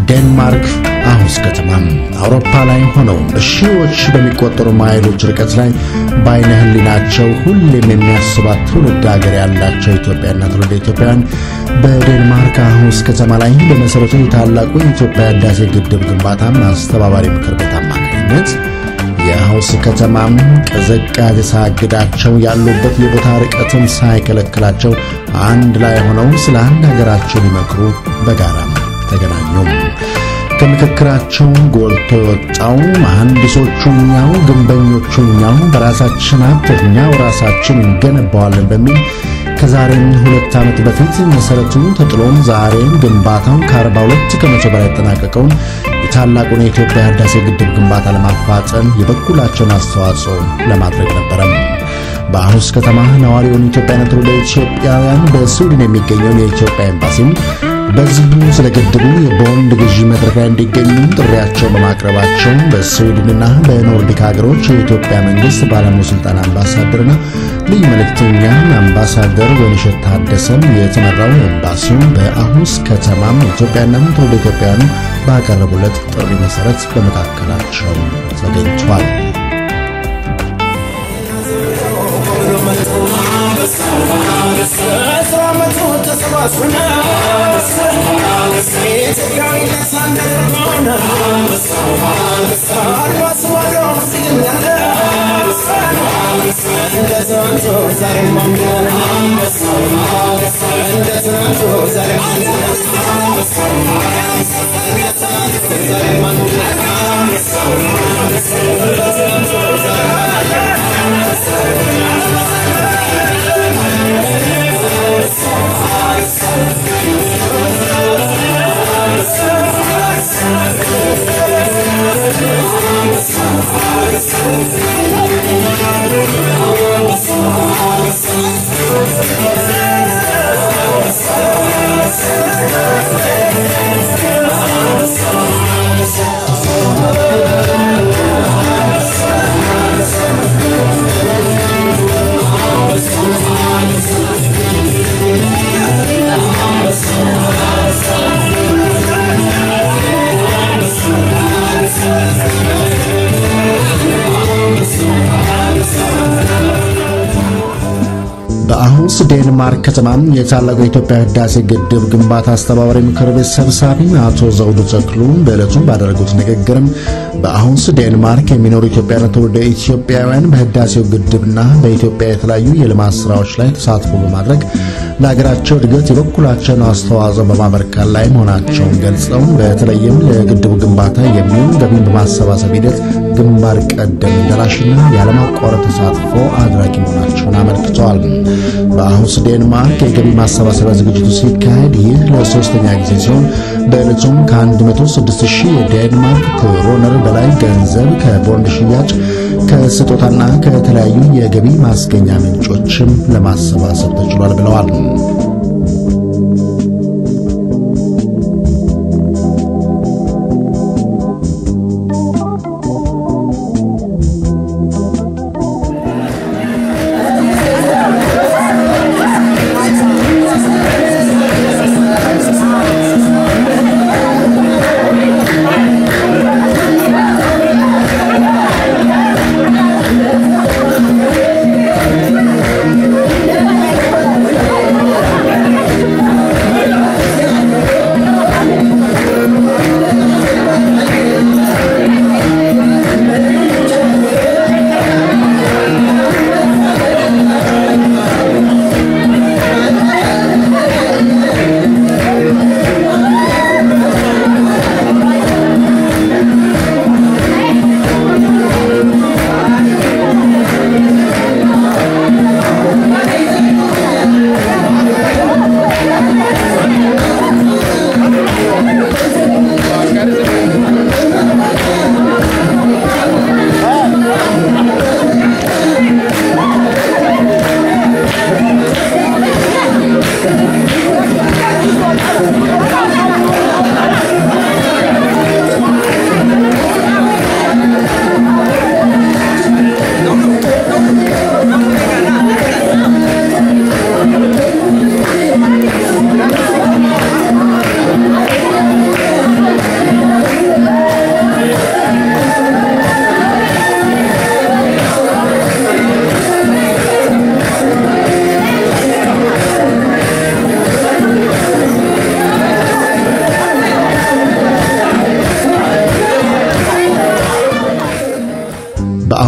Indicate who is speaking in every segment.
Speaker 1: ዴንማርክ አሁስ ከተማ አውሮፓ ላይ ሆነው በሺዎች በሚቆጠሩ ማይሎች ርቀት ላይ ባይነ ህሊናቸው ሁሌም የሚያስባት ትውልድ ሀገር ያላቸው ኢትዮጵያና ትውልደ ኢትዮጵያውያን በዴንማርክ አሁስ ከተማ ላይ በመሰረቱ የታላቁ የኢትዮጵያ ህዳሴ ግድብ ግንባታ አስተባባሪ ምክር ቤት አማካኝነት የአሁስ ከተማ ቅዝቃዜ ሳግዳቸው ያሉበት የቦታ ርቀትን ሳይከለክላቸው አንድ ላይ ሆነው ስለ አንድ ሀገራቸው ሊመክሩ በጋራ ተገናኙ። ከምክክራቸው ጎልቶ ወጣው መሐንዲሶቹኛው ግንበኞቹኛው በራሳችን አጥኛው ራሳችን እንገነባዋለን በሚል ከዛሬም 2 ዓመት በፊት መሰረቱ ተጥሎም ዛሬም ግንባታው ከ42 ከመቶ በላይ ተጠናቀቀው የታላቁን የኢትዮጵያ ህዳሴ ግድብ ግንባታ ለማፋጠን የበኩላቸውን አስተዋጽኦ ለማድረግ ነበር። በአሁስ ከተማ ነዋሪውን ኢትዮጵያና ትውልደ ኢትዮጵያውያን በስዊድን የሚገኘው የኢትዮጵያ ኤምባሲም በዚሁ ስለ ግድቡ የቦንድ ግዢ መድረክ ላይ እንዲገኙ ጥሪያቸውን በማቅረባቸው በስዊድንና በኖርዲክ ሀገሮች የኢትዮጵያ መንግስት ባለስልጣን አምባሳደርና ልዩ መልእክተኛ አምባሳደር ወንሸት ታደሰም የተመራው ኤምባሲው በአሁስ ከተማ ኢትዮጵያና ትውልደ ኢትዮጵያውያን ባቀረቡለት ጥሪ መሰረት በመካከላቸው ተገኝቷል። በአሁስ ዴንማርክ ከተማ የታላቁ የኢትዮጵያ ህዳሴ ግድብ ግንባታ አስተባባሪ ምክር ቤት ሰብሳቢ አቶ ዘውዱ ተክሉ በዕለቱ ባደረጉት ንግግርም በአሁስ ዴንማርክ የሚኖሩ ኢትዮጵያና ትውልደ ኢትዮጵያውያን በህዳሴው ግድብና በኢትዮጵያ የተለያዩ የልማት ስራዎች ላይ ተሳትፎ በማድረግ ለሀገራቸው እድገት የበኩላቸውን አስተዋጽኦ በማበርከት ላይ መሆናቸውን ገልጸው በተለይም ለግድቡ ግንባታ የሚሆን ገቢን በማሰባሰብ ሂደት ግንባር ቀደም ደራሽና ያለማቋረጥ ተሳትፎ አድራጊ መሆናቸውን አመልክተዋል። በአሁስ ዴንማርክ የገቢ ማሰባሰቢያ ዝግጅቱ ሲካሄድ ይህ ለሶስተኛ ጊዜ ሲሆን በዕለቱም ከ106,000 የዴንማርክ ክሮነር በላይ ገንዘብ ከቦንድ ሽያጭ ከስጦታና ከተለያዩ የገቢ ማስገኛ ምንጮችም ለማሰባሰብ ተችሏል ብለዋል።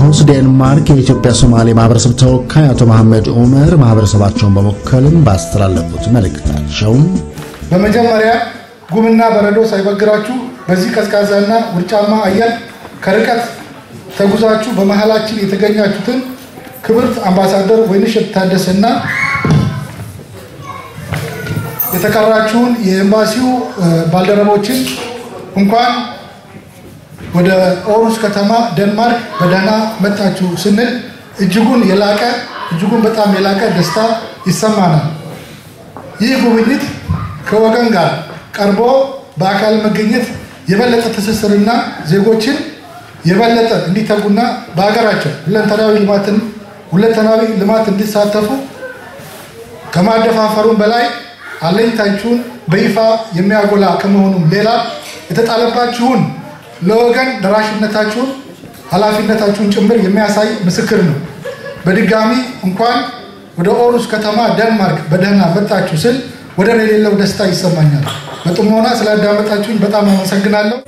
Speaker 1: አሁስ ዴንማርክ የኢትዮጵያ ሶማሌ ማህበረሰብ ተወካይ አቶ መሐመድ ዑመር ማህበረሰባቸውን በመወከልም ባስተላለፉት መልእክታቸው
Speaker 2: በመጀመሪያ ጉምና በረዶ ሳይበግራችሁ በዚህ ቀዝቃዛና ውርጫማ አየር ከርቀት ተጉዛችሁ በመሃላችን የተገኛችሁትን ክብርት አምባሳደር ወይንሸት ታደሰና የተከበራችሁን የኤምባሲው ባልደረቦችን እንኳን ወደ ኦሩስ ከተማ ዴንማርክ በደህና መጣችሁ ስንል እጅጉን በጣም የላቀ ደስታ ይሰማናል። ይህ ጉብኝት ከወገን ጋር ቀርቦ በአካል መገኘት የበለጠ ትስስርና ዜጎችን የበለጠ እንዲተጉና በአገራቸው ሁለንተናዊ ልማት እንዲሳተፉ ከማደፋፈሩም በላይ አለኝታችሁን በይፋ የሚያጎላ ከመሆኑም ሌላ የተጣለባችሁን ለወገን ደራሽነታችሁን ኃላፊነታችሁን ጭምር የሚያሳይ ምስክር ነው። በድጋሚ እንኳን ወደ ኦሩስ ከተማ ዴንማርክ በደህና መጣችሁ ስል ወደር የሌለው ደስታ ይሰማኛል። በጥሞና ስላዳመጣችሁኝ በጣም አመሰግናለሁ።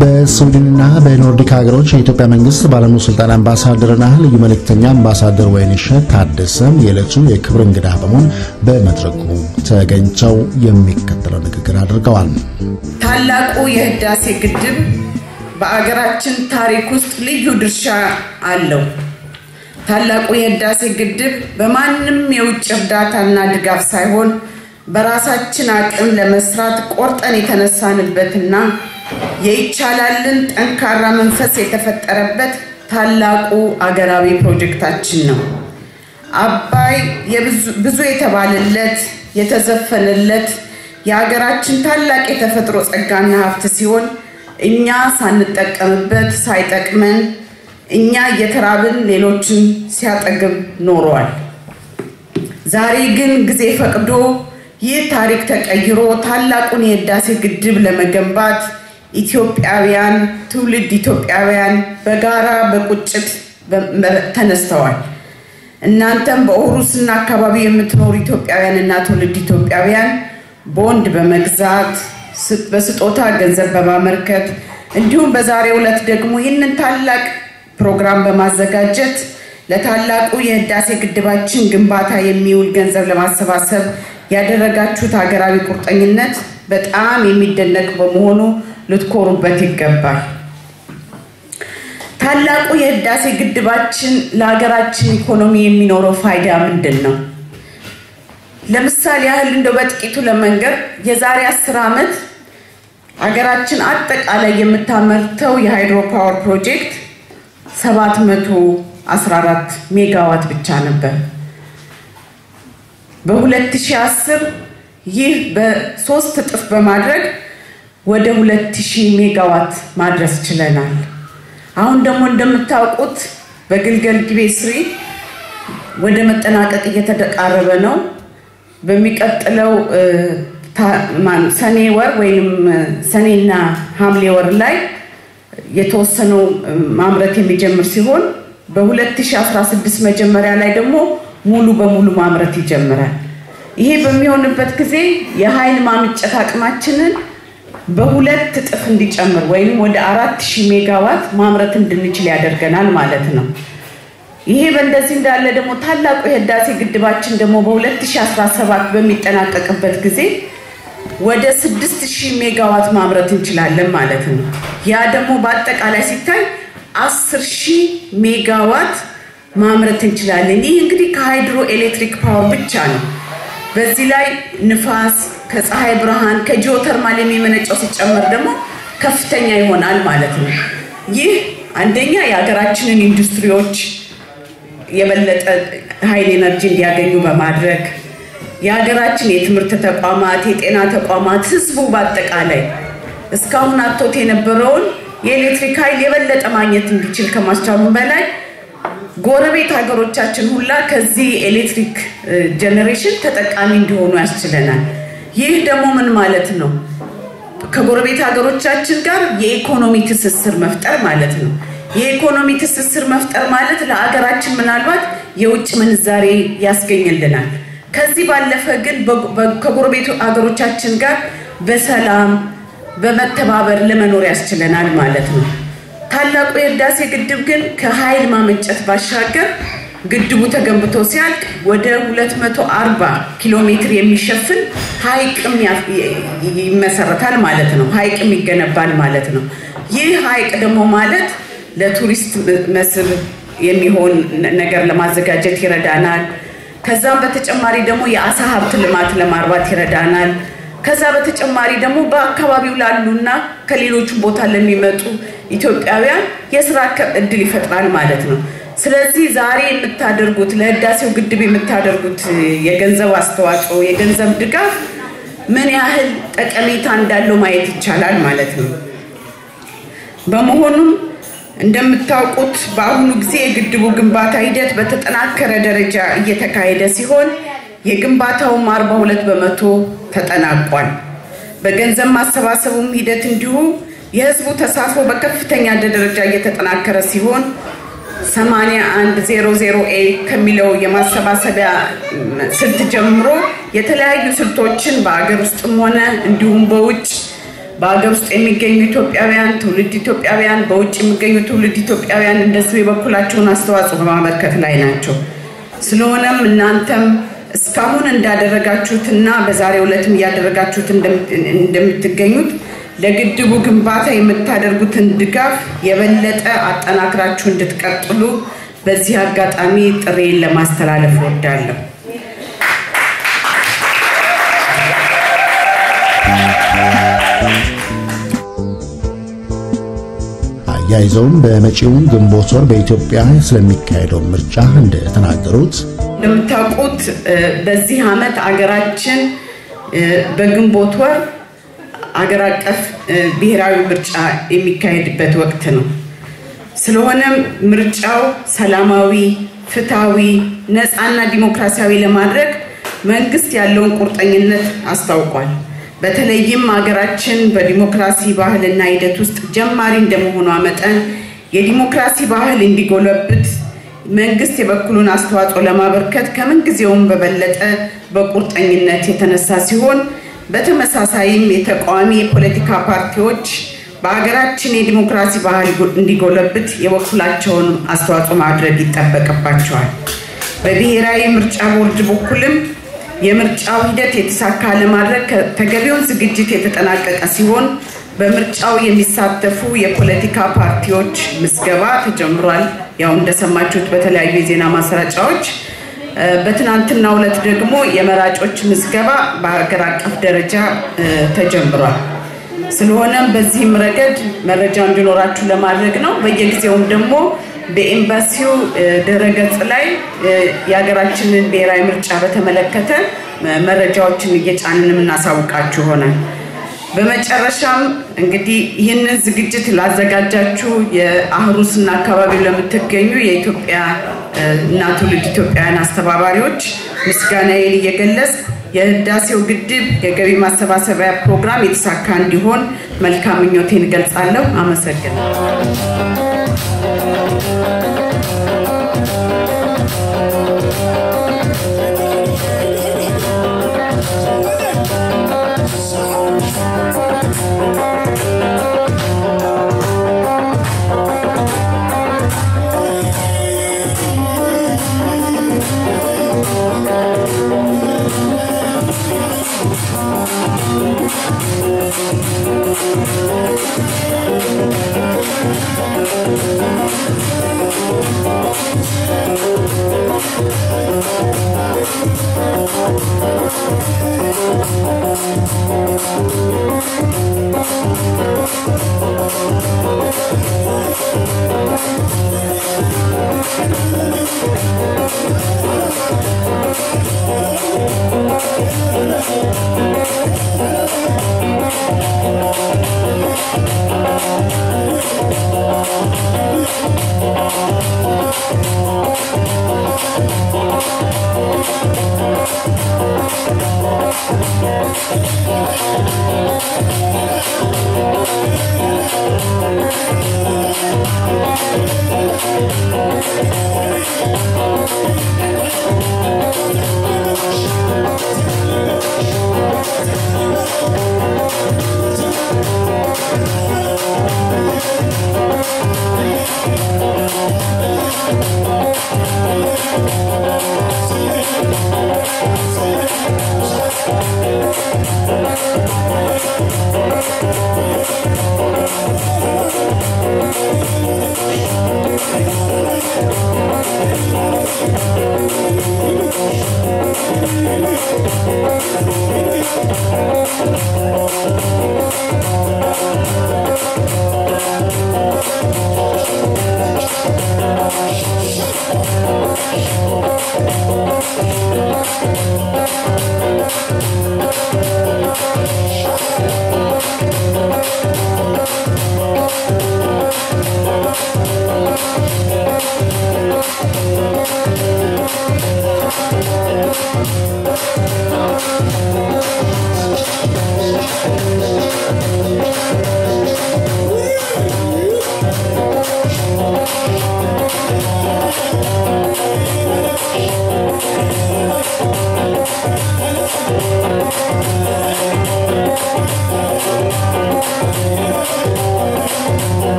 Speaker 1: በስዊድንና በኖርዲክ ሀገሮች የኢትዮጵያ መንግስት ባለሙሉ ስልጣን አምባሳደርና ልዩ መልእክተኛ አምባሳደር ወይንሸት ታደሰም የዕለቱ የክብር እንግዳ በመሆን በመድረኩ ተገኝተው የሚከተለው ንግግር አድርገዋል።
Speaker 3: ታላቁ የህዳሴ ግድብ በአገራችን ታሪክ ውስጥ ልዩ ድርሻ አለው። ታላቁ የህዳሴ ግድብ በማንም የውጭ እርዳታና ድጋፍ ሳይሆን በራሳችን አቅም ለመስራት ቆርጠን የተነሳንበትና የይቻላልን ጠንካራ መንፈስ የተፈጠረበት ታላቁ አገራዊ ፕሮጀክታችን ነው። አባይ ብዙ የተባለለት የተዘፈነለት የሀገራችን ታላቅ የተፈጥሮ ጸጋና ሀብት ሲሆን እኛ ሳንጠቀምበት ሳይጠቅመን እኛ እየተራብን ሌሎችን ሲያጠግብ ኖሯል። ዛሬ ግን ጊዜ ፈቅዶ ይህ ታሪክ ተቀይሮ ታላቁን የህዳሴ ግድብ ለመገንባት ኢትዮጵያውያን ትውልድ ኢትዮጵያውያን በጋራ በቁጭት ተነስተዋል። እናንተም በኦሩስና አካባቢ የምትኖሩ ኢትዮጵያውያንና ትውልድ ኢትዮጵያውያን ቦንድ በመግዛት በስጦታ ገንዘብ በማመርከት እንዲሁም በዛሬው ዕለት ደግሞ ይህንን ታላቅ ፕሮግራም በማዘጋጀት ለታላቁ የህዳሴ ግድባችን ግንባታ የሚውል ገንዘብ ለማሰባሰብ ያደረጋችሁት ሀገራዊ ቁርጠኝነት በጣም የሚደነቅ በመሆኑ ልትኮሩበት ይገባል። ታላቁ የህዳሴ ግድባችን ለሀገራችን ኢኮኖሚ የሚኖረው ፋይዳ ምንድነው? ለምሳሌ ያህል እንደው በጥቂቱ ለመንገር የዛሬ 10 ዓመት ሀገራችን አጠቃላይ የምታመርተው የሃይድሮ ፓወር ፕሮጀክት 714 ሜጋዋት ብቻ ነበር። በ2010 ይህ በ3 እጥፍ በማድረግ ወደ 2000 ሜጋዋት ማድረስ ችለናል። አሁን ደግሞ እንደምታውቁት በግልገል ጊቤ 3 ወደ መጠናቀቅ እየተቃረበ ነው። በሚቀጥለው ሰኔ ወር ወይም ሰኔና ሐምሌ ወር ላይ የተወሰነው ማምረት የሚጀምር ሲሆን በ2016 መጀመሪያ ላይ ደግሞ ሙሉ በሙሉ ማምረት ይጀምራል። ይሄ በሚሆንበት ጊዜ የኃይል ማመንጨት አቅማችንን በሁለት እጥፍ እንዲጨምር ወይም ወደ 4000 ሜጋዋት ማምረት እንድንችል ያደርገናል ማለት ነው። ይሄ በእንደዚህ እንዳለ ደግሞ ታላቁ የህዳሴ ግድባችን ደግሞ በ2017 በሚጠናቀቅበት ጊዜ ወደ 6000 ሜጋዋት ማምረት እንችላለን ማለት ነው። ያ ደግሞ በአጠቃላይ ሲታይ 10000 ሜጋዋት ማምረት እንችላለን። ይህ እንግዲህ ከሃይድሮ ኤሌክትሪክ ፓወር ብቻ ነው። በዚህ ላይ ንፋስ ከፀሐይ ብርሃን ከጂኦተርማል የሚመነጨው ሲጨመር ደግሞ ከፍተኛ ይሆናል ማለት ነው። ይህ አንደኛ የሀገራችንን ኢንዱስትሪዎች የበለጠ ኃይል ኤነርጂ እንዲያገኙ በማድረግ የሀገራችን የትምህርት ተቋማት የጤና ተቋማት ህዝቡ በአጠቃላይ እስካሁን አጥቶት የነበረውን የኤሌክትሪክ ኃይል የበለጠ ማግኘት እንዲችል ከማስቻሉ በላይ ጎረቤት ሀገሮቻችን ሁላ ከዚህ ኤሌክትሪክ ጄነሬሽን ተጠቃሚ እንዲሆኑ ያስችለናል። ይህ ደግሞ ምን ማለት ነው? ከጎረቤት ሀገሮቻችን ጋር የኢኮኖሚ ትስስር መፍጠር ማለት ነው። የኢኮኖሚ ትስስር መፍጠር ማለት ለሀገራችን ምናልባት የውጭ ምንዛሬ ያስገኝልናል። ከዚህ ባለፈ ግን ከጎረቤት ሀገሮቻችን ጋር በሰላም በመተባበር ለመኖር ያስችለናል ማለት ነው። ታላቁ የህዳሴ ግድብ ግን ከኃይል ማመንጨት ባሻገር ግድቡ ተገንብቶ ሲያልቅ ወደ 240 ኪሎ ሜትር የሚሸፍን ሐይቅም ይመሰረታል ማለት ነው። ሐይቅም ይገነባል ማለት ነው። ይህ ሐይቅ ደግሞ ማለት ለቱሪስት መስህብ የሚሆን ነገር ለማዘጋጀት ይረዳናል። ከዛም በተጨማሪ ደግሞ የአሳ ሀብት ልማት ለማርባት ይረዳናል። ከዛ በተጨማሪ ደግሞ በአካባቢው ላሉና ከሌሎች ቦታ ለሚመጡ ኢትዮጵያውያን የሥራ እድል ይፈጥራል ማለት ነው። ስለዚህ ዛሬ የምታደርጉት ለህዳሴው ግድብ የምታደርጉት የገንዘብ አስተዋጽኦ የገንዘብ ድጋፍ ምን ያህል ጠቀሜታ እንዳለው ማየት ይቻላል ማለት ነው። በመሆኑም እንደምታውቁት በአሁኑ ጊዜ የግድቡ ግንባታ ሂደት በተጠናከረ ደረጃ እየተካሄደ ሲሆን የግንባታው 42% ተጠናቋል። በገንዘብ ማሰባሰቡም ሂደት እንዲሁ የህዝቡ ተሳትፎ በከፍተኛ ደረጃ እየተጠናከረ ሲሆን 8100A ከሚለው የማሰባሰቢያ ስልት ጀምሮ የተለያዩ ስልቶችን በአገር ውስጥም ሆነ እንዲሁም በውጭ በአገር ውስጥ የሚገኙ ኢትዮጵያውያን ትውልድ ኢትዮጵያውያን በውጭ የሚገኙ ትውልድ ኢትዮጵያውያን እንደዚህ የበኩላቸውን አስተዋጽኦ በማበርከት ላይ ናቸው። ስለሆነም እናንተም እስካሁን እንዳደረጋችሁትና በዛሬው ዕለትም ያደረጋችሁት እንደምትገኙት ለግድቡ ግንባታ የምታደርጉትን ድጋፍ የበለጠ አጠናክራችሁ እንድትቀጥሉ በዚህ አጋጣሚ ጥሬን ለማስተላለፍ እወዳለሁ።
Speaker 1: አያይዘውም በመጪው ግንቦት ወር በኢትዮጵያ ስለሚካሄደው ምርጫ እንደተናገሩት
Speaker 3: እንደምታውቁት በዚህ ዓመት አገራችን በግንቦት ወር አገር አቀፍ ብሔራዊ ምርጫ የሚካሄድበት ወቅት ነው። ስለሆነም ምርጫው ሰላማዊ፣ ፍትሃዊ፣ ነፃና ዲሞክራሲያዊ ለማድረግ መንግስት ያለውን ቁርጠኝነት አስታውቋል። በተለይም ሀገራችን በዲሞክራሲ ባህልና ሂደት ውስጥ ጀማሪ እንደመሆኗ መጠን የዲሞክራሲ ባህል እንዲጎለብት መንግስት የበኩሉን አስተዋጽኦ ለማበርከት ከምን ጊዜውም በበለጠ በቁርጠኝነት የተነሳ ሲሆን በተመሳሳይም የተቃዋሚ የፖለቲካ ፓርቲዎች በሀገራችን የዲሞክራሲ ባህል እንዲጎለብት የበኩላቸውን አስተዋጽኦ ማድረግ ይጠበቅባቸዋል። በብሔራዊ ምርጫ ቦርድ በኩልም የምርጫው ሂደት የተሳካ ለማድረግ ተገቢውን ዝግጅት የተጠናቀቀ ሲሆን በምርጫው የሚሳተፉ የፖለቲካ ፓርቲዎች ምዝገባ ተጀምሯል። ያው እንደሰማችሁት በተለያዩ የዜና ማሰራጫዎች በትናንትናው ዕለት ደግሞ የመራጮች ምዝገባ በሀገር አቀፍ ደረጃ ተጀምሯል። ስለሆነም በዚህም ረገድ መረጃ እንዲኖራችሁ ለማድረግ ነው። በየጊዜውም ደግሞ በኤምባሲው ድረገጽ ላይ የሀገራችንን ብሔራዊ ምርጫ በተመለከተ መረጃዎችን እየጫንን እናሳውቃችሁ ይሆናል። በመጨረሻም እንግዲህ ይህንን ዝግጅት ላዘጋጃችሁ የአህሩስና አካባቢው ለምትገኙ የኢትዮጵያ እና ትውልድ ኢትዮጵያውያን አስተባባሪዎች ምስጋናዬን እየገለጽ የህዳሴው ግድብ የገቢ ማሰባሰቢያ ፕሮግራም የተሳካ እንዲሆን መልካም ምኞቴን እገልጻለሁ። አመሰግናለሁ።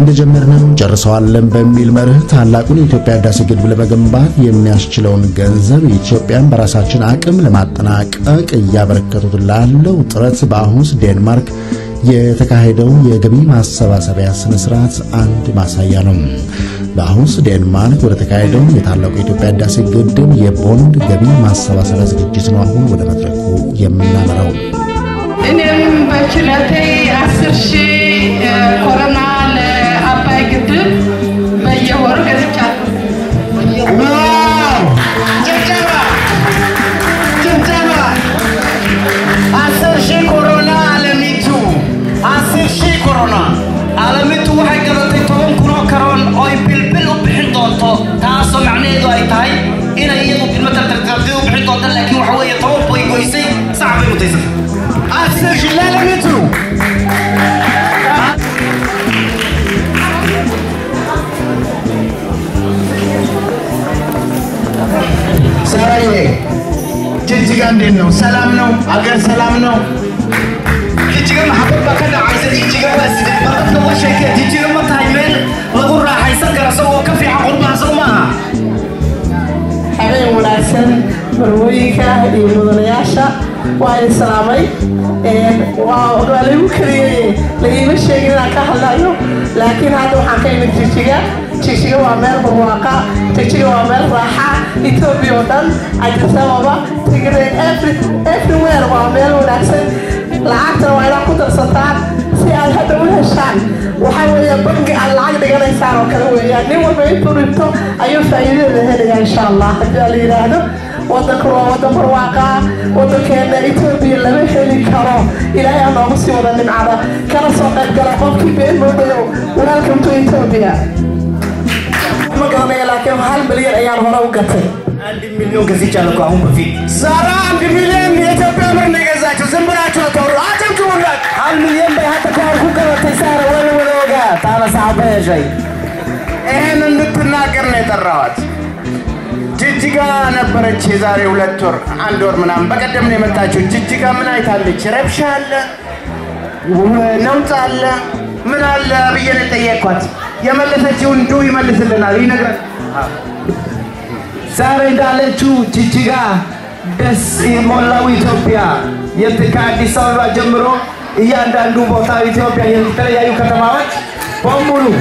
Speaker 1: እንደጀመርነው ጨርሰዋለን በሚል መርህ ታላቁን የኢትዮጵያ ህዳሴ ግድብ ለመገንባት የሚያስችለውን ገንዘብ ኢትዮጵያን በራሳችን አቅም ለማጠናቀቅ እያበረከቱት ላለው ጥረት በአሁስ ዴንማርክ የተካሄደው የገቢ ማሰባሰቢያ ስነ ስርዓት አንድ ማሳያ ነው። በአሁስ ዴንማርክ ወደ ተካሄደው የታላቁ የኢትዮጵያ ህዳሴ ግድብ የቦንድ ገቢ ማሰባሰቢያ ዝግጅት ነው አሁን ወደ መድረኩ የምናመራው።
Speaker 4: እኔም በችለቴ 10,000 ኮሮና ለአባይ ግድብ በየወሩ ገዝቻለሁ።
Speaker 5: تاسو معناه أي تاي إن هي ممكن مثلا ترتديه بحيث أن لكن وحوي طوب ويقويسي صعب متيسر أسرج لا لا يترو سراي جيجي عندنا سلام نو أجر سلام نو جيجي محبوب كذا عايز جيجي بس ما تطلع شيء جيجي ما تايمين لقول راح يسكر سوا كفي عقول ما سوما
Speaker 6: حبيبي مناسب برويكا يمدنياشا وعلى السلامي وقالوا يمكن لقيم الشيء اللي كهلايو لكن هذا حكي من تشيجا وعمل برواقة تشيجا وعمل راحة إثيوبيا ودن أجسامها تقرين everywhere وعمل مناسب لعكتر وعلى قدر سطات سيال هذا والهشان وحاول يبقى العقد قال يسار وكذا يعني هو بيطلبته أيوة فايدة هذا إن شاء الله جالي هذا وذكروا وذكر واقع وذكرنا إثيوبيا لما يحلي كرام إلى أن نصي ولا نمعنا كان صوت الجرافون كبير موديو ولكن تو إثيوبيا ما قلنا لكن هالمليون أيام هنا وقتل
Speaker 5: 1 مليون كذي جالك أهم بفي
Speaker 6: سارة 1 مليون إثيوبيا من نجازات زمرات وتورو أجمع تقولك
Speaker 5: 1 مليون بهذا كاركو كذا تسار ولا وقع تعال صعب يا شيء
Speaker 6: إحنا نتناقر نترات جيجيكا نبرت شزاري ولا تور عندور منام بقدم لي متاجو جيجيكا من أي تالي شرب شال ونوم تال من البيئة تيجوات يملث جون دو يملث لنا ينقر ساري دالتو جيجيكا بس مولاو إثيوبيا يتكاد سالوا جمرو ياندو بوتا إثيوبيا ينتهي كتماوات بومولو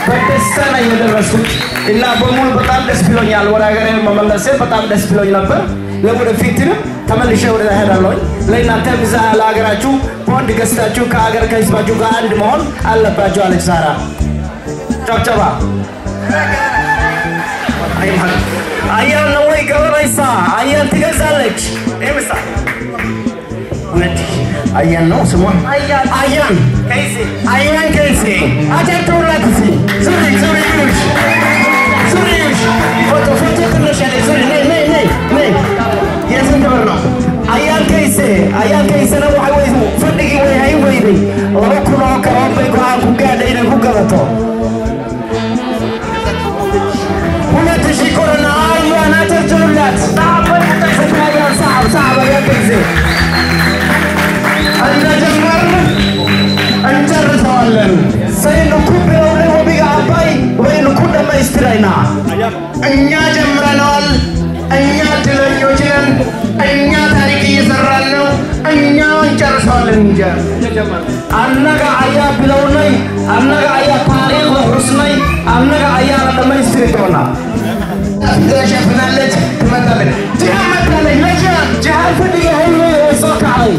Speaker 6: በደስታ የደረሱት እና በሙሉ በጣም ደስ ብሎኛል ወራገሬ መመለሴ በጣም ደስ ብሎኝ ነበር ለወደፊትም ተመልሼ ወደ ሄዳለሁ ለእናንተም እዛ ለሀገራችሁ ቦንድ ገዝታችሁ ከሀገር ከህዝባችሁ ጋር አንድ መሆን አለባችሁ አለች ሳራ ጨብጨባ አያን ነው ወይ ገበሬሳ አያን ትገዛለች ኤምሳ ሁለት አያን ነው ስሟ አያን كيسي أيان كيسي أجل تقولك سوري فوتو كنا شادي سوري ني يا سنتبرنا أيان كيسي أنا وحويزو فدقي ويهي ويبي ركنا كرام بيكو عنكو قاعدة إنا كوكالتو هنا تشيكورنا أيان أترجلات صعب ويحتفت أيان صعب أيان كيسي أنا جمرنا እንጨርሰዋለን ሰይንኩ ቢሆን ወቢጋ አባይ ወይንኩ ደማይስትራይና እኛ ጀምረናል እኛ ድለኞች ነን እኛ ታሪክ እየሰራን ነው እኛ እንጨርሰዋለን እንጂ አነጋ አያ ቢለውነይ አነጋ አያ ታሪክ ወሩስነይ አነጋ አያ ደማይስትራይና ተሸፍናለች ትመጣለች ትመጣለች ለጃል ፍዲጋ ሁሉ ሶካይ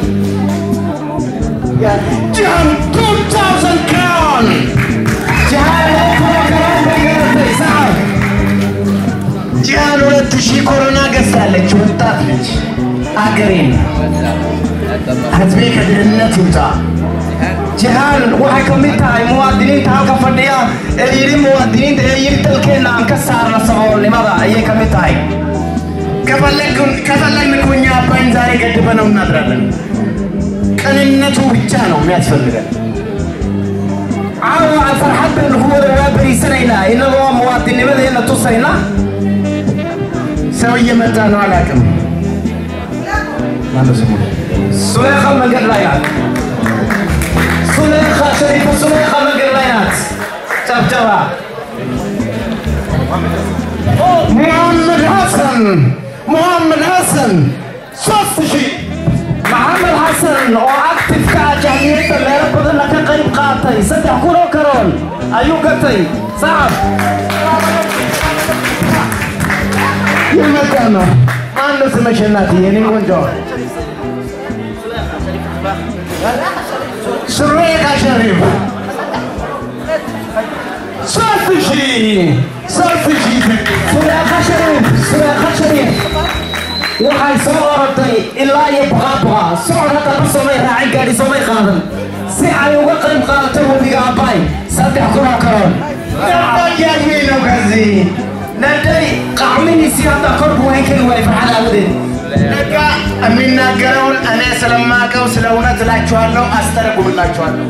Speaker 6: Jam 2,000 crown. Jam 2,000 corona ገሳለች ወጣት ልጅ አገሬን ህዝቤ ከድህነት ይውጣ جهان waxay kamid tahay muwaadiniinta halka fadhiya ee yiri muwaadiniinta ee yiri dalkeena aan ka saarno saboolnimada ayay kamid tahay ከፈለግን እኛ አባይን ዛሬ ገድበነው እናድራለን ቅንነቱ ብቻ ነው የሚያስፈልገን አዎ አልፈርሐት بالهو በሪሰናይና ኢነሮ ሙዋድኒመደና ተሰይና ሰው እየመጣ ነው አላውቅም ማነው ስሙ ሱሌኻ መንገድ ላይ ናት ሱሌኻ ሸሪፍ ሱሌኻ መንገድ ላይ ናት ጨብጨባ محمد حسن صفشي محمد حسن وأكتف كجمعية اللي بدنا كقريب قاطي صدق كورو كرون أيو قطي صعب يمكنه ما الناس مشيناتي يعني وانجو سريك شريف صفشي سريك شريف waxay soo orotay ilaa iyo baqaabqa socodka ka samay raacay gaari samay qaadan si ay uga qayb qaadato hubiga abay saddex kun oo karoon yaayeen gazi
Speaker 5: ندري قعمني سيادة قرب وين كل وين فرحان أبدي نجا أمينا قرون أنا سلماك وسلونا تلاقيوالو أسترقوا تلاقيوالو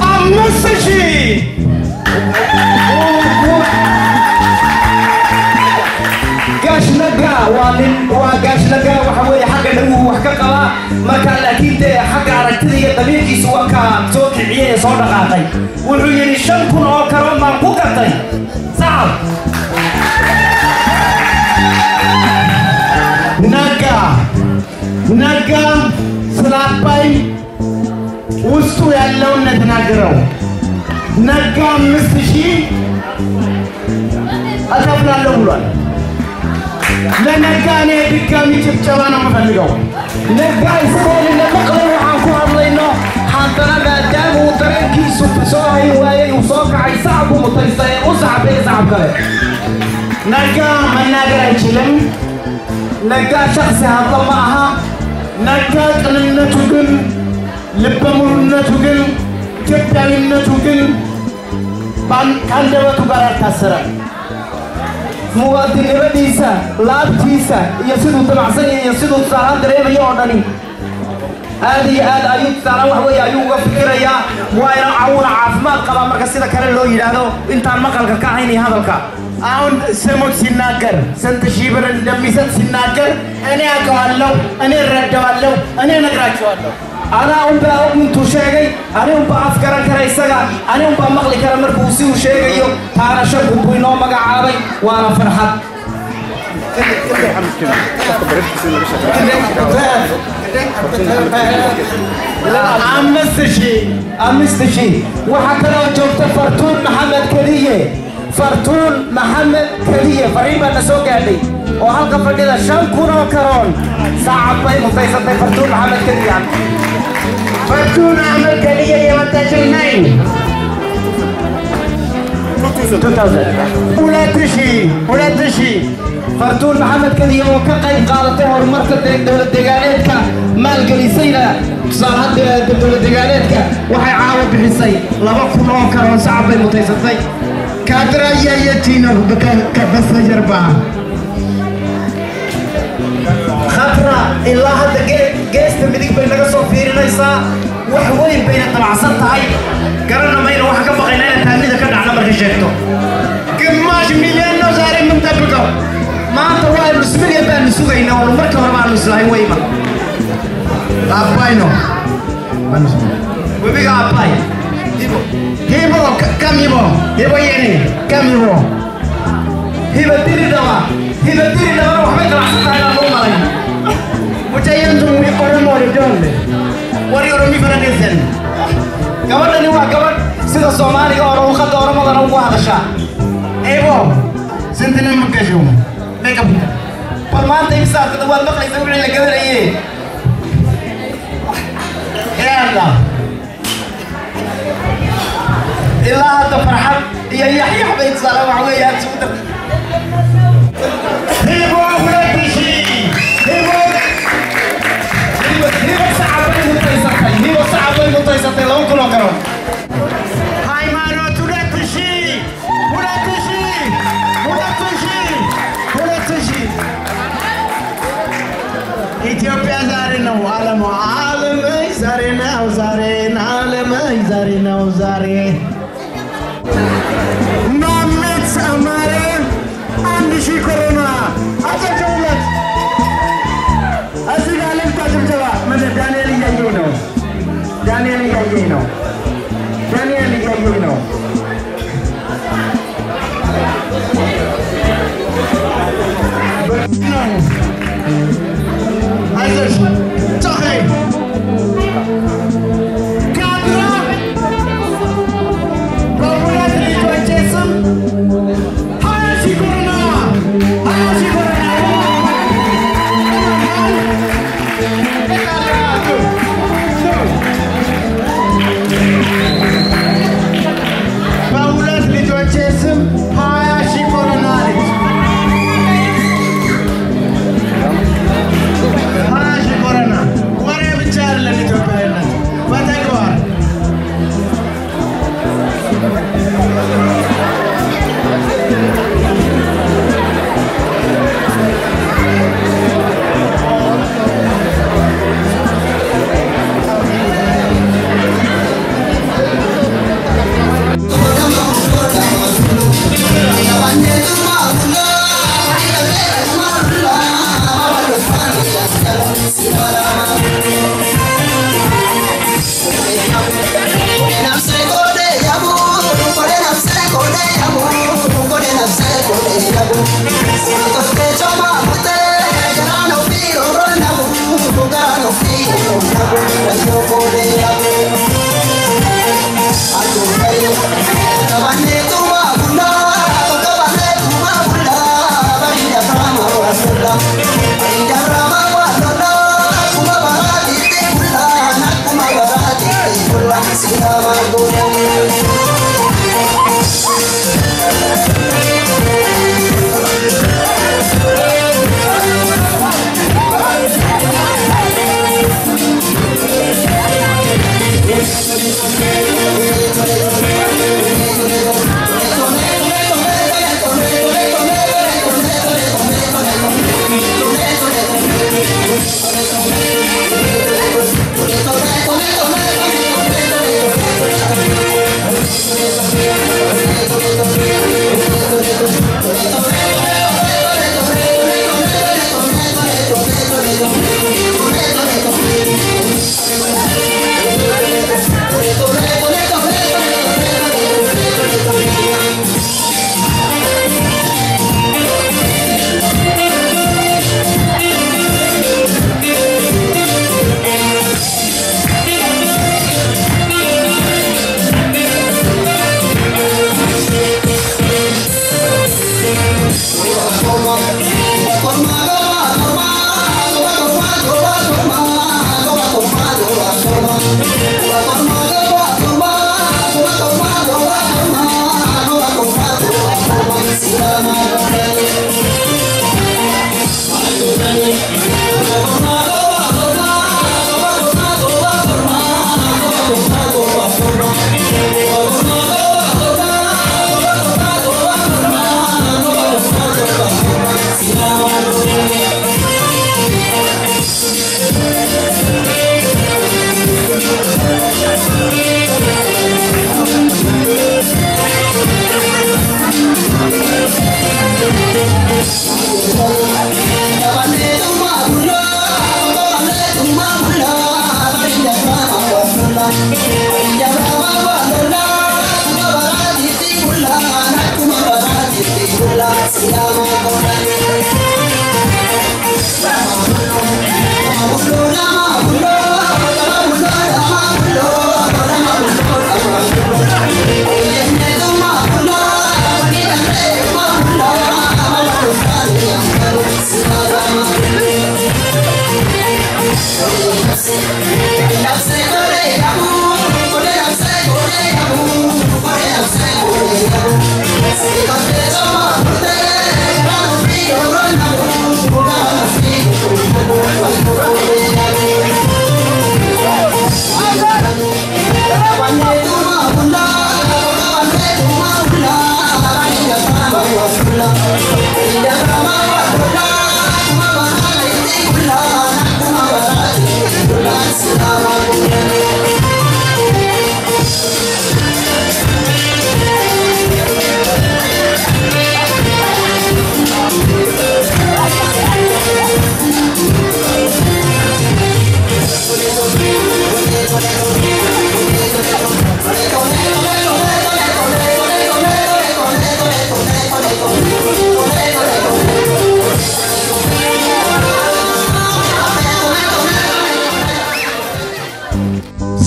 Speaker 5: أمسشي قاش نجا وقاش نجا وحوي حق له وحكا قلا ما كان أكيد حق عرفتي دليلي سواء كان صوت عيه صوت قاطي وعيني شنكون أو كرام ما قطعي صعب نجا سلابي وستو يالون نتناقرو نجا مستشي أتفنا اللولان لنجاني بكامي تبتوانا مفلقو نجا يسكول اللي مقرر عنكو عملينو حانتنا قدام وطريقي سوحي وين وصوقع يصعبو مطيسين وصعب يصعب كله نجا من ناقر يشلم نجا شخصي هذا معها نجا قلنته قل لبمرنته قل تبتعينته قل كان دواتو قرار تسرع مواطن بديسا لابتيسا يسدو تمعسني يسدو صاران دريما يوردني هذه أيوب تعالى وحوي أيوب فكريا وأنا عون عافمات قبل مركز سيدا كان لو يرادو أنت المقال كعيني هذا الكا عون سموت سناكر سنت شيبر دمي سنت سناكر أنا أقوالله أنا الردوالله أنا نقرأشوالله أنا أم تشيعي أنا أفكار كريسة أنا مقلي كرامر بوسي وشيعي يوم تارا شرب بوينو مقع عربي وأنا فرحت أمستشي وحتى لو جبت فرتون محمد كريه فرتون محمد كريه فريبا نسوق عندي وهلقى فرديدا شنكونا وكرون صعب بي مطيسة فرتون محمد كريه فرتون محمد كريه يمتشينين 2000 ولا تشي فرتون محمد كريه وكقيب قالته ورمرت دولة دقاليتك مال قليسينا صارت دولة دقاليتك وحي عاود بحسي لبقوا نوع كرون صعب بي مطيسة كادرا يتينا بس جربها خطرة إلا هذا جيست مديك بين نقصو فيري ليسا وحوين بين الطلعصات هاي قررنا مينا وحكا بقينا تهميدا كان على مركز شيكتو كماش مليون نوزاري من تبقى ما أنت واي مسمير يبان نسوغينا ونمركة ورمع المسلاحي ويما أباينو وبيقى أباي هيبو كم يبو يني كم يبو هيبو تيري دوا وحبيت العصر على المومالي وجايين زمو يقولون وريدون وريورمي فرنسن قبل نوا قبل سيدا الصومالي أورو خد أورو مدرو واحد شا ايبو سنتنا مكشوم ليك أبوك فرمان تيمسا تدوال بقى يسمعني لك قدر ايه يا الله إلا هذا فرحان يا يحيى حبيت سلام عليكم سودر هيبو ولا تشي هيبو صعب المطيسة لو كنا كرام هاي مانو ولا تشي إثيوبيا زارينا عالمي زارينا عالمي زارينا نامت ساماري عندي شي كورونا أتجولت أزيد عليك تاجم جوا ماذا دانيال يجينو عايزش صحيح كادرا بقولات لي جيسون هاي كورونا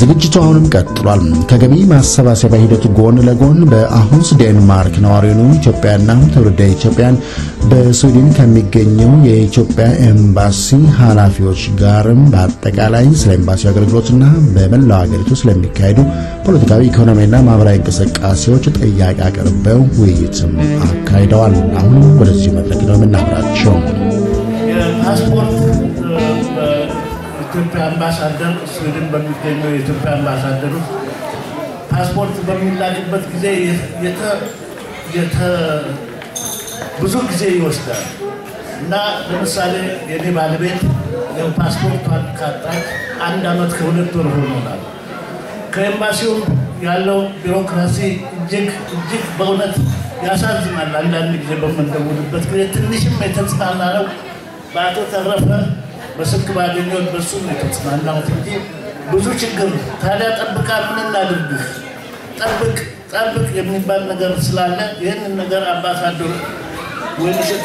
Speaker 1: ዝግጅቱ አሁንም ቀጥሏል። ከገቢ ማሰባሰቢያ ሂደቱ ጎን ለጎን በአሁንስ ዴንማርክ ነዋሪ የሆኑ ኢትዮጵያና ትውልደ ኢትዮጵያን በስዊድን ከሚገኘው የኢትዮጵያ ኤምባሲ ኃላፊዎች ጋርም በአጠቃላይ ስለ ኤምባሲው አገልግሎትና በመላው ሀገሪቱ ስለሚካሄዱ ፖለቲካዊ፣ ኢኮኖሚያዊና ማህበራዊ እንቅስቃሴዎች ጥያቄ አቅርበው ውይይትም አካሂደዋል። አሁን ወደዚህ መድረክ ነው የምናመራቸው።
Speaker 7: የፓስፖርት ኢትዮጵያ አምባሳደር ስዊድን በሚገኘው የኢትዮጵያ አምባሳደር ፓስፖርት በሚላክበት ጊዜ ብዙ ጊዜ ይወስዳል እና ለምሳሌ የኔ ባለቤት ፓስፖርቷን ካጣች 1 ዓመት ከ2 ወር ሆኖናል። ከኤምባሲው ያለው ቢሮክራሲ እጅግ በእውነት ያሳዝናል። አንዳንድ ጊዜ በመንደውልበት ጊዜ ትንሽም የተጽናና ነው። በአቶ ተረፈ በስልክ ባገኘው በሱም የተጽናናው እንጂ ብዙ ችግር ታዲያ ጠብቃ ምን እናድርግ ጠብቅ የሚባል ነገር ስላለ ይሄን ነገር አምባሳደሩ ወይንሸት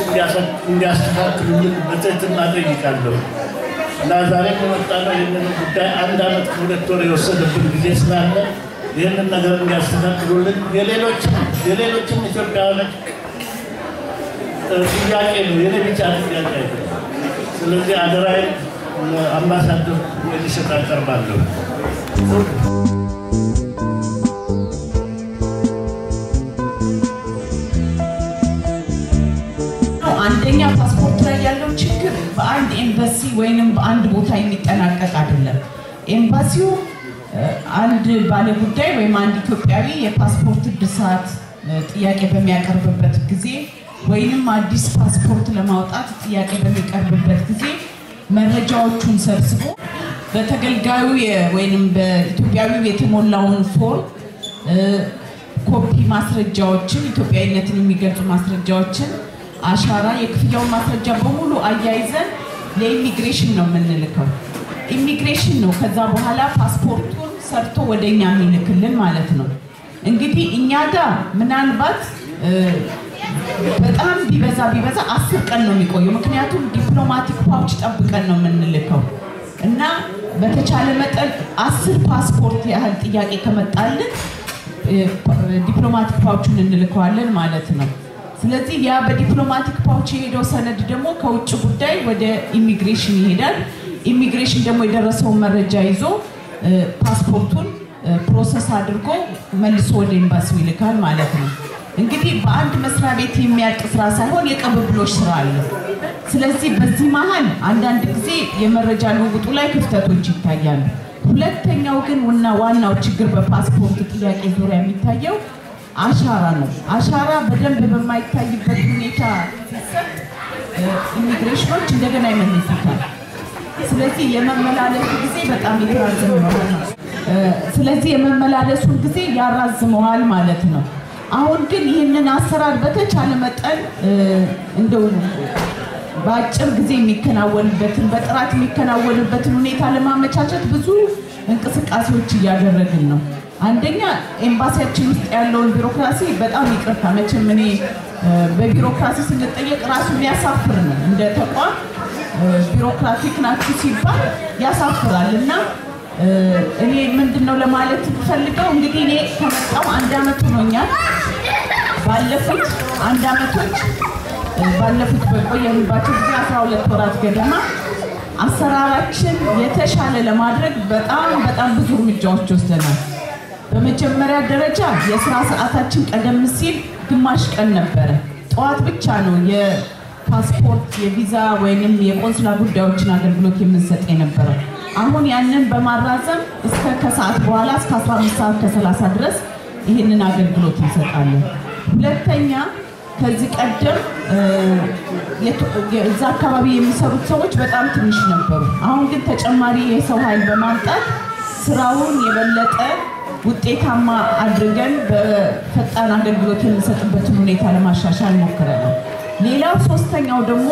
Speaker 7: እንዲያስተካክሉልን በትህትና ጠይቃለሁ። እና ዛሬ ከመጣነው ይህንን ጉዳይ 1 ዓመት ከ2 ወር የወሰደብን ጊዜ ስላለ ይህንን ነገር እንዲያስተካክሉልን የሌሎችም ኢትዮጵያውያን ጥያቄ ነው፣ የኔ ብቻ ጥያቄ አይደለም። ስለዚህ አደራዬን አምባሳደር ወይንሸት አቀርባለሁ።
Speaker 3: አንደኛ ፓስፖርት ላይ ያለው ችግር በአንድ ኤምባሲ ወይንም በአንድ ቦታ የሚጠናቀቅ አይደለም። ኤምባሲው አንድ ባለ ጉዳይ ወይም አንድ ኢትዮጵያዊ የፓስፖርት እድሳት ጥያቄ በሚያቀርብበት ጊዜ ወይንም አዲስ ፓስፖርት ለማውጣት ጥያቄ በሚቀርብበት ጊዜ መረጃዎቹን ሰብስቦ በተገልጋዩ ወይንም በኢትዮጵያዊው የተሞላውን ፎርም ኮፒ ማስረጃዎችን ኢትዮጵያዊነትን የሚገልጹ ማስረጃዎችን አሻራ የክፍያውን ማስረጃ በሙሉ አያይዘን ለኢሚግሬሽን ነው የምንልከው። ኢሚግሬሽን ነው ከዛ በኋላ ፓስፖርቱን ሰርቶ ወደኛ የሚልክልን ማለት ነው። እንግዲህ እኛ ጋር ምናልባት በጣም ቢበዛ 10 ቀን ነው የሚቆየው። ምክንያቱም ዲፕሎማቲክ ፓውች ጠብቀን ነው የምንልከው እና በተቻለ መጠን 10 ፓስፖርት ያህል ጥያቄ ከመጣልን ዲፕሎማቲክ ፓውቹን እንልከዋለን ማለት ነው። ስለዚህ ያ በዲፕሎማቲክ ፓውች የሄደው ሰነድ ደግሞ ከውጭ ጉዳይ ወደ ኢሚግሬሽን ይሄዳል። ኢሚግሬሽን ደግሞ የደረሰውን መረጃ ይዞ ፓስፖርቱን ፕሮሰስ አድርጎ መልሶ ወደ ኤምባሲው ይልካል ማለት ነው። እንግዲህ በአንድ መስሪያ ቤት የሚያልቅ ስራ ሳይሆን የቅብብሎሽ ስራ አለ። ስለዚህ በዚህ መሀል አንዳንድ ጊዜ የመረጃ ልውውጡ ላይ ክፍተቶች ይታያሉ። ሁለተኛው ግን ዋናው ችግር በፓስፖርት ጥያቄ ዙሪያ የሚታየው አሻራ ነው። አሻራ በደንብ በማይታይበት ሁኔታ ሲሰጥ ኢሚግሬሽኖች እንደገና ይመልሱታል። ስለዚህ የመመላለሱ ጊዜ በጣም ይራዘማል። ስለዚህ የመመላለሱን ጊዜ ያራዝመዋል ማለት ነው። አሁን ግን ይህንን አሰራር በተቻለ መጠን እንደው በአጭር ጊዜ የሚከናወንበትን በጥራት የሚከናወንበትን ሁኔታ ለማመቻቸት ብዙ እንቅስቃሴዎች እያደረግን ነው። አንደኛ ኤምባሲያችን ውስጥ ያለውን ቢሮክራሲ በጣም ይቅርታ መቼም እኔ በቢሮክራሲ ስንጠየቅ ራሱ የሚያሳፍር ነው። እንደ ተቋም ቢሮክራቲክ ናችሁ ሲባል ያሳፍራል እና እኔ ምንድነው ለማለት ፈልገው እንግዲህ እኔ ከመጣሁ 1 ዓመት ሆኖኛል። ባለፉት 1 ዓመቶች በቆየንባቸው 12 ወራት ገደማ አሰራራችን የተሻለ ለማድረግ በጣም ብዙ እርምጃዎች ወስደናል። በመጀመሪያ ደረጃ የስራ ሰዓታችን ቀደም ሲል ግማሽ ቀን ነበረ። ጠዋት ብቻ ነው የፓስፖርት የቪዛ ወይንም የቆንስላ ጉዳዮችን አገልግሎት የምንሰጥ የነበረው። አሁን ያንን በማራዘም እስከ ከሰዓት በኋላ እስከ 15:30 ድረስ ይህንን አገልግሎት እንሰጣለን። ሁለተኛ ከዚህ ቀደም እዛ አካባቢ የሚሰሩት ሰዎች በጣም ትንሽ ነበሩ። አሁን ግን ተጨማሪ የሰው ኃይል በማምጣት ስራውን የበለጠ ውጤታማ አድርገን በፈጣን አገልግሎት የምንሰጥበትን ሁኔታ ለማሻሻል ሞክረናል። ሌላው ሶስተኛው ደግሞ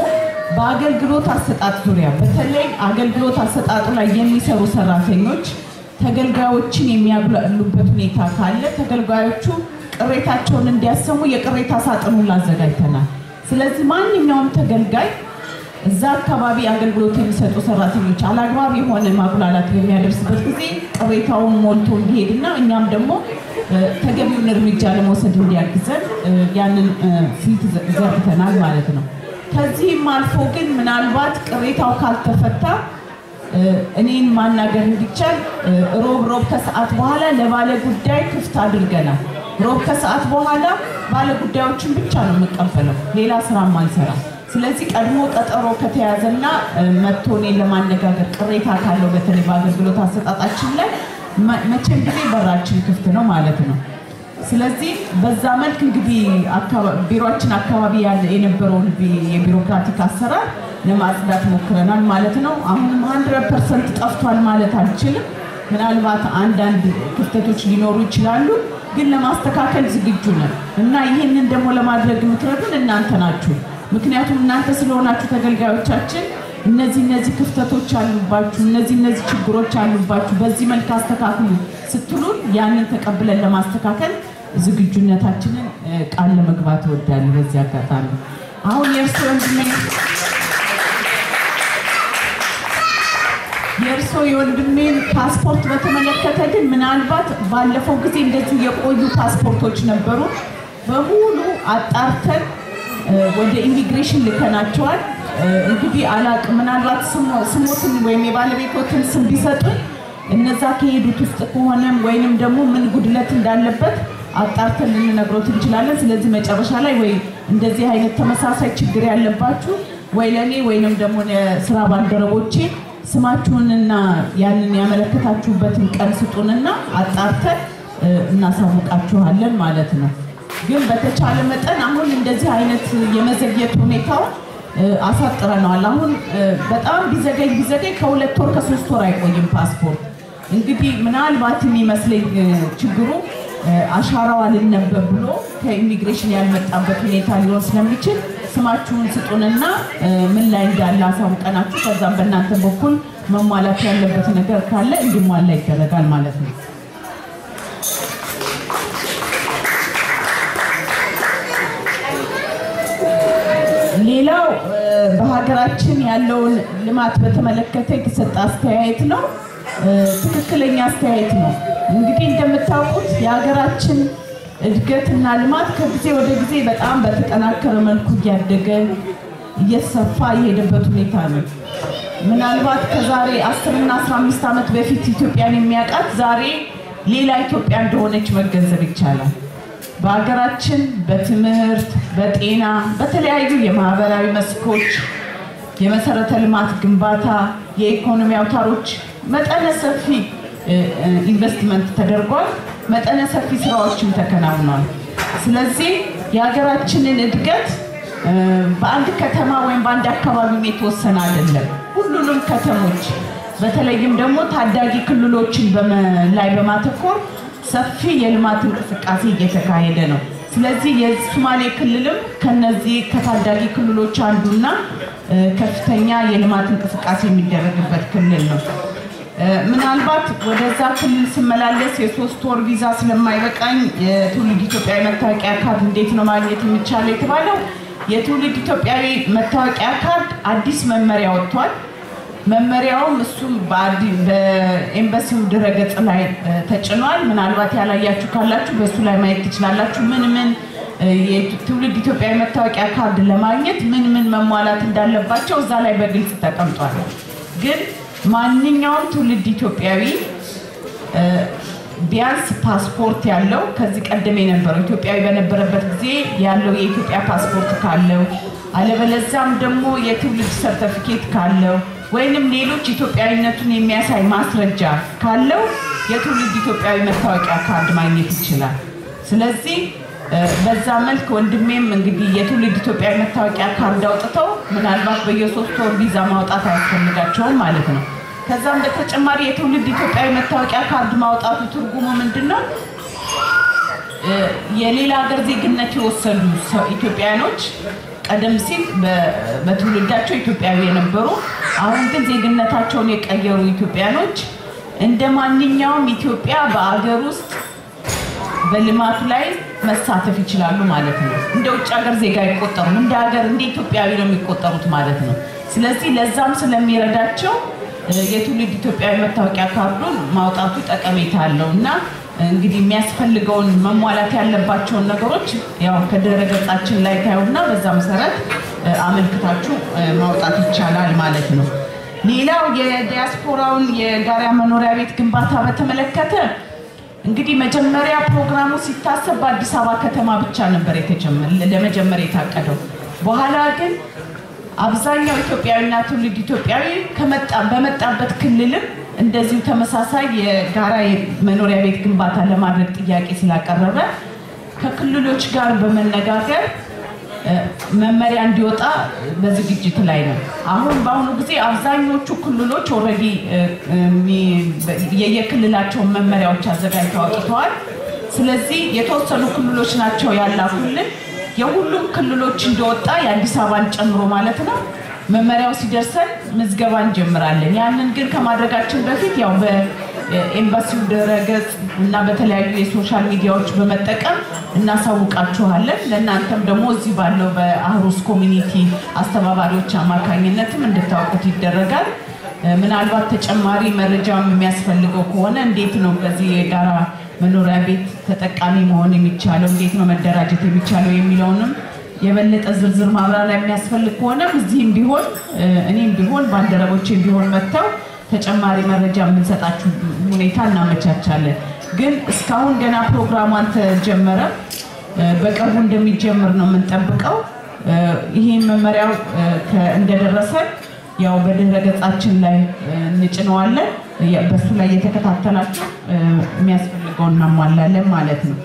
Speaker 3: በአገልግሎት አሰጣጥ ዙሪያ በተለይ አገልግሎት አሰጣጡ ላይ የሚሰሩ ሰራተኞች ተገልጋዮችን የሚያጉላሉበት ሁኔታ ካለ ተገልጋዮቹ ቅሬታቸውን እንዲያሰሙ የቅሬታ ሳጥኑን አዘጋጅተናል። ስለዚህ ማንኛውም ተገልጋይ እዛ አካባቢ አገልግሎት የሚሰጡ ሰራተኞች አላግባብ የሆነ ማጉላላት የሚያደርስበት ጊዜ ቅሬታውን ሞልቶ እንዲሄድና እኛም ደግሞ ተገቢውን እርምጃ ለመውሰድ እንዲያግዘን ያንን ፊት ዘርግተናል ማለት ነው። ከዚህም አልፎ ግን ምናልባት ቅሬታው ካልተፈታ እኔን ማናገር እንዲቻል ሮብ ከሰዓት በኋላ ለባለ ጉዳይ ክፍት አድርገናል። ሮብ ከሰዓት በኋላ ባለ ጉዳዮችን ብቻ ነው የምቀበለው፣ ሌላ ስራም አልሰራም። ስለዚህ ቀድሞ ቀጠሮ ከተያዘና መጥቶ እኔን ለማነጋገር ቅሬታ ካለው በተለይ በአገልግሎት አሰጣጣችን ላይ መቼም ጊዜ በራችን ክፍት ነው ማለት ነው። ስለዚህ በዛ መልክ እንግዲህ ቢሮአችን አካባቢ የነበረውን የቢሮክራቲክ አሰራር ለማጽዳት ሞክረናል ማለት ነው። አሁንም 100% ጠፍቷል ማለት አልችልም። ምናልባት አንዳንድ ክፍተቶች ሊኖሩ ይችላሉ፣ ግን ለማስተካከል ዝግጁ ነን እና ይህንን ደግሞ ለማድረግ የምትረዱን እናንተ ናችሁ። ምክንያቱም እናንተ ስለሆናችሁ ተገልጋዮቻችን እነዚህ ክፍተቶች አሉባችሁ፣ እነዚህ ችግሮች አሉባችሁ፣ በዚህ መልክ አስተካክሉ ስትሉን ያንን ተቀብለን ለማስተካከል ዝግጁነታችንን ቃል ለመግባት እወዳለሁ በዚህ አጋጣሚ። አሁን የእርሶ የወንድሜን ፓስፖርት በተመለከተ ግን ምናልባት ባለፈው ጊዜ እንደዚህ የቆዩ ፓስፖርቶች ነበሩ በሙሉ አጣርተን ወደ ኢሚግሬሽን ልከናቸዋል እንግዲህ አላቅ ምናልባት ስሞትን ወይም የባለቤቶትን ስም ቢሰጡን እነዛ ከሄዱት ውስጥ ከሆነም ወይንም ደግሞ ምን ጉድለት እንዳለበት አጣርተን ልንነግሮት እንችላለን ስለዚህ መጨረሻ ላይ ወይ እንደዚህ አይነት ተመሳሳይ ችግር ያለባችሁ ወይ ለኔ ወይንም ደግሞ ስራ ባልደረቦቼ ስማችሁንና ያንን ያመለከታችሁበትን ቀን ስጡንና አጣርተን እናሳውቃችኋለን ማለት ነው ግን በተቻለ መጠን አሁን እንደዚህ አይነት የመዘግየት ሁኔታው አሳጥረናል አሁን በጣም ቢዘገይ ከሁለት ወር ከ3 ወር አይቆይም ፓስፖርት እንግዲህ ምናልባት የሚመስለኝ ችግሩ አሻራው አልነበብ ብሎ ከኢሚግሬሽን ያልመጣበት ሁኔታ ሊሆን ስለሚችል ስማችሁን ስጡንና ምን ላይ እንዳለ አሳውቀናችሁ ከዛም በእናንተ በኩል መሟላት ያለበት ነገር ካለ እንዲሟላ ይደረጋል ማለት ነው ሌላው በሀገራችን ያለውን ልማት በተመለከተ የተሰጠ አስተያየት ነው ትክክለኛ አስተያየት ነው እንግዲህ እንደምታውቁት የሀገራችን እድገትና ልማት ከጊዜ ወደ ጊዜ በጣም በተጠናከረ መልኩ እያደገ እየሰፋ የሄደበት ሁኔታ ነው ምናልባት ከዛሬ 10 እና 15 ዓመት በፊት ኢትዮጵያን የሚያውቃት ዛሬ ሌላ ኢትዮጵያ እንደሆነች መገንዘብ ይቻላል በሀገራችን በትምህርት በጤና በተለያዩ የማህበራዊ መስኮች የመሰረተ ልማት ግንባታ የኢኮኖሚ አውታሮች መጠነ ሰፊ ኢንቨስትመንት ተደርጓል መጠነ ሰፊ ስራዎችም ተከናውኗል ስለዚህ የሀገራችንን እድገት በአንድ ከተማ ወይም በአንድ አካባቢ የተወሰነ አይደለም ሁሉንም ከተሞች በተለይም ደግሞ ታዳጊ ክልሎችን ላይ በማተኮር ሰፊ የልማት እንቅስቃሴ እየተካሄደ ነው ስለዚህ የሶማሌ ክልልም ከነዚህ ከታዳጊ ክልሎች አንዱና ከፍተኛ የልማት እንቅስቃሴ የሚደረግበት ክልል ነው ምናልባት ወደዛ ክልል ስመላለስ የ3 ወር ቪዛ ስለማይበቃኝ የትውልድ ኢትዮጵያዊ መታወቂያ ካርድ እንዴት ነው ማግኘት የሚቻለው የተባለው የትውልድ ኢትዮጵያዊ መታወቂያ ካርድ አዲስ መመሪያ ወጥቷል መመሪያውም እሱም በኤምባሲው ድረገጽ ላይ ተጭኗል ምናልባት ያላያችሁ ካላችሁ በሱ ላይ ማየት ትችላላችሁ ምን የትውልድ ኢትዮጵያዊ መታወቂያ ካርድ ለማግኘት ምን መሟላት እንዳለባቸው እዛ ላይ በግልጽ ተቀምጧል ግን ማንኛውም ትውልድ ኢትዮጵያዊ ቢያንስ ፓስፖርት ያለው ከዚህ ቀደም የነበረው ኢትዮጵያዊ በነበረበት ጊዜ ያለው የኢትዮጵያ ፓስፖርት ካለው አለበለዚያም ደግሞ የትውልድ ሰርቲፊኬት ካለው ወይንም ሌሎች ኢትዮጵያዊነቱን የሚያሳይ ማስረጃ ካለው የትውልድ ኢትዮጵያዊ መታወቂያ ካርድ ማግኘት ይችላል ስለዚህ በዛ መልክ ወንድሜም እንግዲህ የትውልድ ኢትዮጵያዊ መታወቂያ ካርድ አውጥተው ምናልባት በየ3 ወር ቪዛ ማውጣት አያስፈልጋቸውም ማለት ነው ከዛም በተጨማሪ የትውልድ ኢትዮጵያዊ መታወቂያ ካርድ ማውጣቱ ትርጉሙ ምንድነው የሌላ ሀገር ዜግነት የወሰዱ ኢትዮጵያኖች ቀደም ሲል በትውልዳቸው ኢትዮጵያዊ የነበሩ አሁን ግን ዜግነታቸውን የቀየሩ ኢትዮጵያኖች እንደማንኛውም ኢትዮጵያ በአገር ውስጥ በልማቱ ላይ መሳተፍ ይችላሉ ማለት ነው እንደ ውጭ ሀገር ዜጋ አይቆጠሩም እንደ ሀገር እንደ ኢትዮጵያዊ ነው የሚቆጠሩት ማለት ነው ስለዚህ ለዛም ስለሚረዳቸው የትውልድ ኢትዮጵያዊ መታወቂያ ካርዱን ማውጣቱ ጠቀሜታ አለውና እንግዲህ የሚያስፈልገውን መሟላት ያለባቸውን ነገሮች ያው ከድረገጻችን ላይ ታዩና በዛ መሰረት አመልክታችሁ ማውጣት ይቻላል ማለት ነው ሌላው የዲያስፖራውን የጋራ መኖሪያ ቤት ግንባታ በተመለከተ እንግዲህ መጀመሪያ ፕሮግራሙ ሲታሰብ በአዲስ አበባ ከተማ ብቻ ነበር ለመጀመሪያ የታቀደው በኋላ ግን አብዛኛው ኢትዮጵያዊና ትውልድ ኢትዮጵያዊ በመጣበት ክልልም እንደዚሁ ተመሳሳይ የጋራ መኖሪያ ቤት ግንባታ ለማድረግ ጥያቄ ስላቀረበ ከክልሎች ጋር በመነጋገር መመሪያ እንዲወጣ በዝግጅት ላይ ነው አሁን በአሁኑ ጊዜ አብዛኞቹ ክልሎች ኦሬዲ የየክልላቸው መመሪያዎች አዘጋጅተው አውጥተዋል ስለዚህ የተወሰኑ ክልሎች ናቸው ያላኩልን የሁሉም ክልሎች እንደወጣ የአዲስ አበባን ጨምሮ ማለት ነው መመሪያው ሲደርሰን ምዝገባ እንጀምራለን ያንን ግን ከማድረጋችን በፊት ያው ኤምባሲው ድረገጽ እና በተለያዩ የሶሻል ሚዲያዎች በመጠቀም እናሳውቃችኋለን ለእናንተም ደግሞ እዚህ ባለው በአህሩስ ኮሚኒቲ አስተባባሪዎች አማካኝነትም እንድታውቁት ይደረጋል ምናልባት ተጨማሪ መረጃም የሚያስፈልገው ከሆነ እንዴት ነው በዚህ የጋራ መኖሪያ ቤት ተጠቃሚ መሆን የሚቻለው እንዴት ነው መደራጀት የሚቻለው የሚለውንም የበለጠ ዝርዝር ማብራሪያ የሚያስፈልግ ከሆነ እዚህም ቢሆን እኔም ቢሆን ባልደረቦቼም ቢሆን መጥተው ተጨማሪ መረጃ የምንሰጣችሁ ሁኔታ እናመቻቻለን ግን እስካሁን ገና ፕሮግራሙ አልተጀመረ በቅርቡ እንደሚጀምር ነው የምንጠብቀው ይሄ መመሪያው እንደደረሰ ያው በድህረ ገጻችን ላይ እንጭነዋለን በሱ ላይ የተከታተላችሁ የሚያስፈልገው እናሟላለን ማለት ነው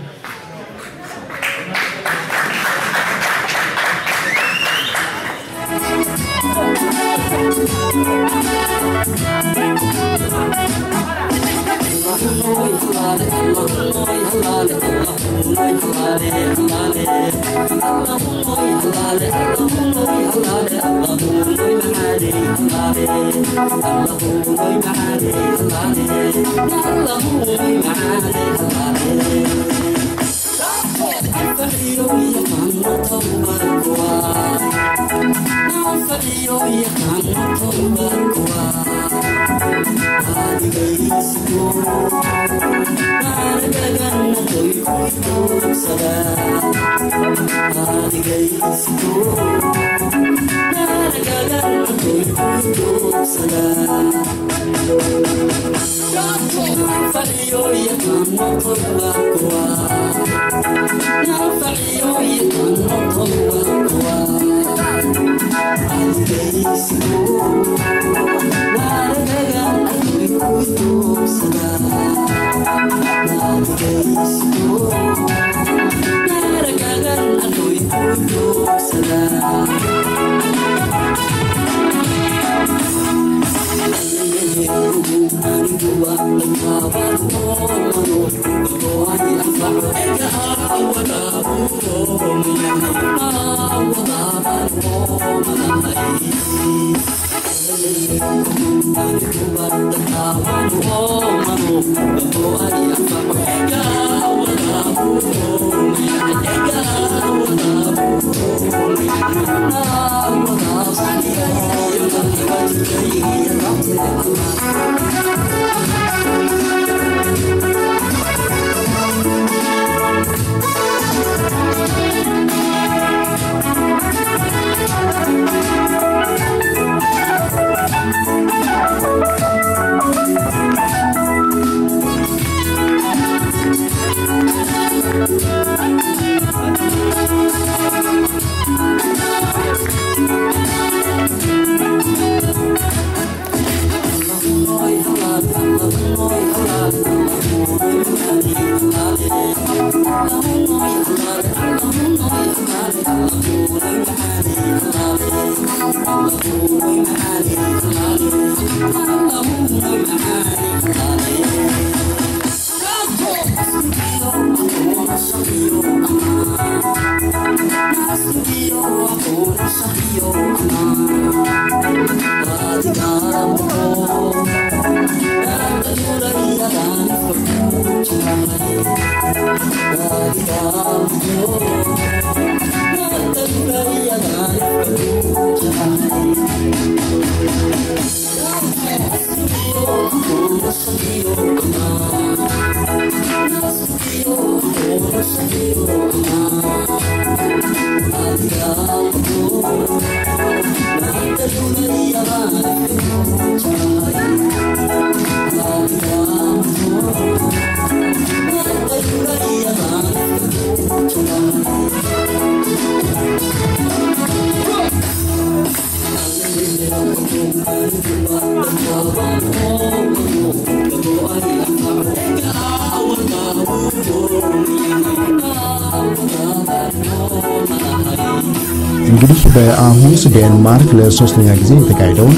Speaker 1: እንግዲህ በአሁንስ ዴንማርክ ለሶስተኛ ጊዜ የተካሄደውን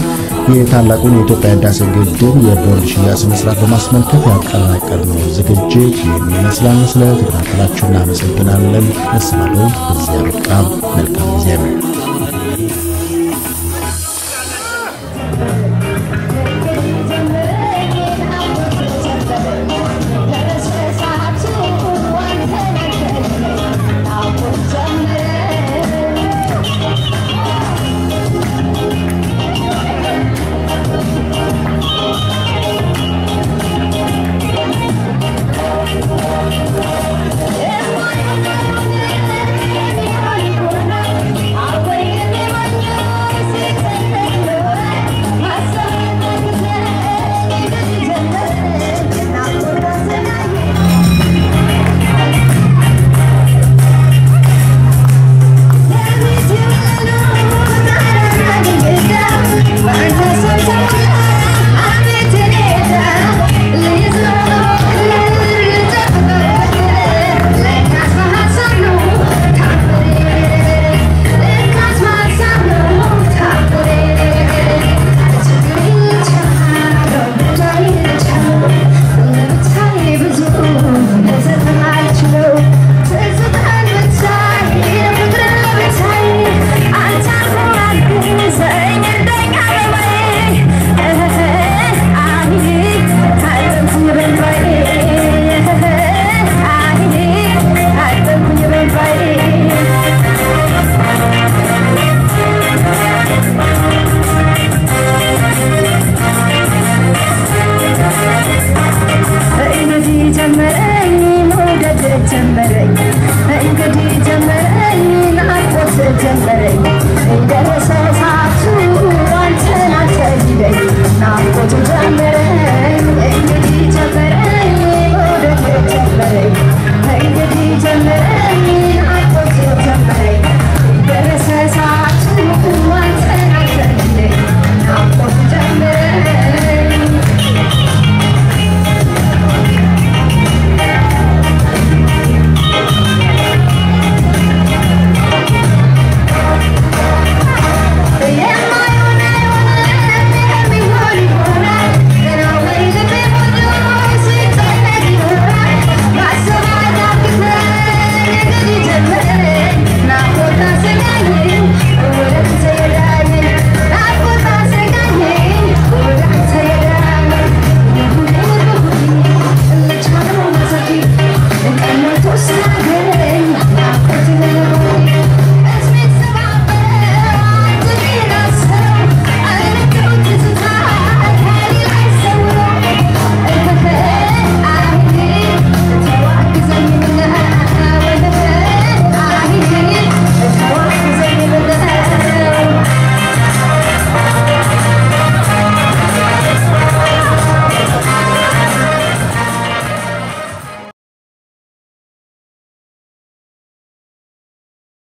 Speaker 1: የታላቁን የኢትዮጵያ ህዳሴ ግድብ የቦንድ ሽያጭ ስነ ስርዓት በማስመልከት ያቀናቀርነው ዝግጅት የሚመስላል ስለተከታተላችሁ እናመሰግናለን። መሰናዶው በዚያ በቃ መልካም ጊዜ ነው።
Speaker 8: ጀመረኝ እንግዲህ ጀመረኝ ናፍቆት ጀመረኝ ደረሰ ሰዓቱ አንተን አትሂደኝ ናፍቆት ጀመረኝ